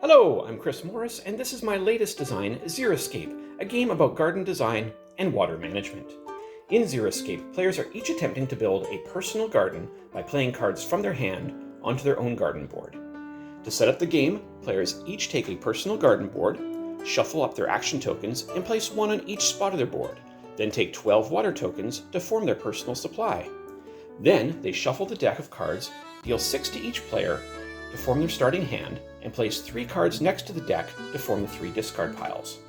Hello, I'm Chris Morris, and this is my latest design, Xeriscape, a game about garden design and water management. In Xeriscape, players are each attempting to build a personal garden by playing cards from their hand onto their own garden board. To set up the game, players each take a personal garden board, shuffle up their action tokens, and place one on each spot of their board, then take 12 water tokens to form their personal supply. Then they shuffle the deck of cards, deal 6 to each player to form their starting hand, and place 3 cards next to the deck to form the 3 discard piles.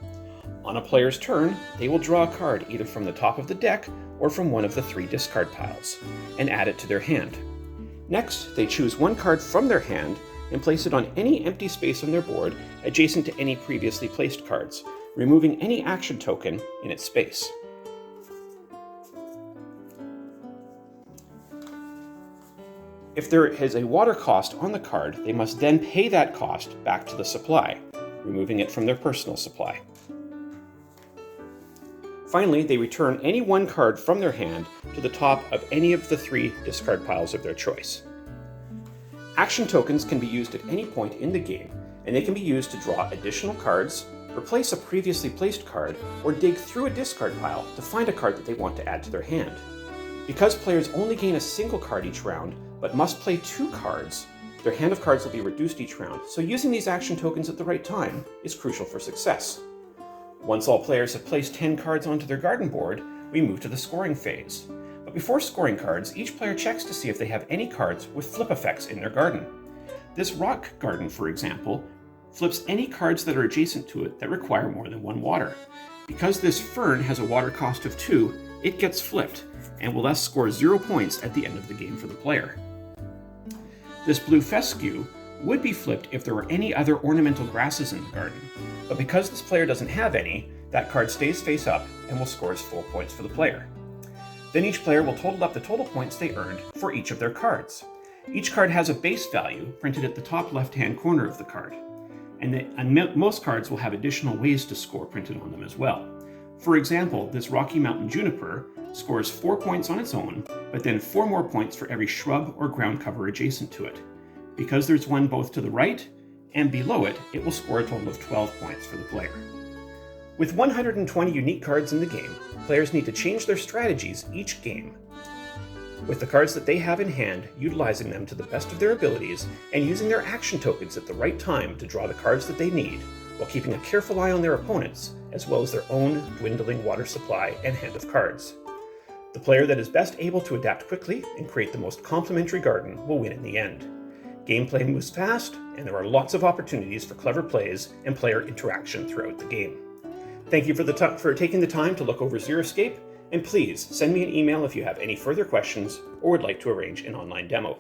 On a player's turn, they will draw a card either from the top of the deck or from one of the 3 discard piles, and add it to their hand. Next, they choose one card from their hand and place it on any empty space on their board adjacent to any previously placed cards, removing any action token in its space. If there is a water cost on the card, they must then pay that cost back to the supply, removing it from their personal supply. Finally, they return any one card from their hand to the top of any of the 3 discard piles of their choice. Action tokens can be used at any point in the game, and they can be used to draw additional cards, replace a previously placed card, or dig through a discard pile to find a card that they want to add to their hand. Because players only gain a single card each round, but must play 2 cards, their hand of cards will be reduced each round, so using these action tokens at the right time is crucial for success. Once all players have placed 10 cards onto their garden board, we move to the scoring phase. But before scoring cards, each player checks to see if they have any cards with flip effects in their garden. This rock garden, for example, flips any cards that are adjacent to it that require more than 1 water. Because this fern has a water cost of 2, it gets flipped, and will thus score 0 points at the end of the game for the player. This blue fescue would be flipped if there were any other ornamental grasses in the garden, but because this player doesn't have any, that card stays face up and will score as full points for the player. Then each player will total up the total points they earned for each of their cards. Each card has a base value printed at the top left-hand corner of the card, and most cards will have additional ways to score printed on them as well. For example, this Rocky Mountain Juniper scores 4 points on its own, but then 4 more points for every shrub or ground cover adjacent to it. Because there's one both to the right and below it, it will score a total of 12 points for the player. With 120 unique cards in the game, players need to change their strategies each game, with the cards that they have in hand, utilizing them to the best of their abilities and using their action tokens at the right time to draw the cards that they need, while keeping a careful eye on their opponents, as well as their own dwindling water supply and hand of cards. The player that is best able to adapt quickly and create the most complementary garden will win in the end. Gameplay moves fast, and there are lots of opportunities for clever plays and player interaction throughout the game. Thank you for taking the time to look over Xeriscape, and please send me an email if you have any further questions or would like to arrange an online demo.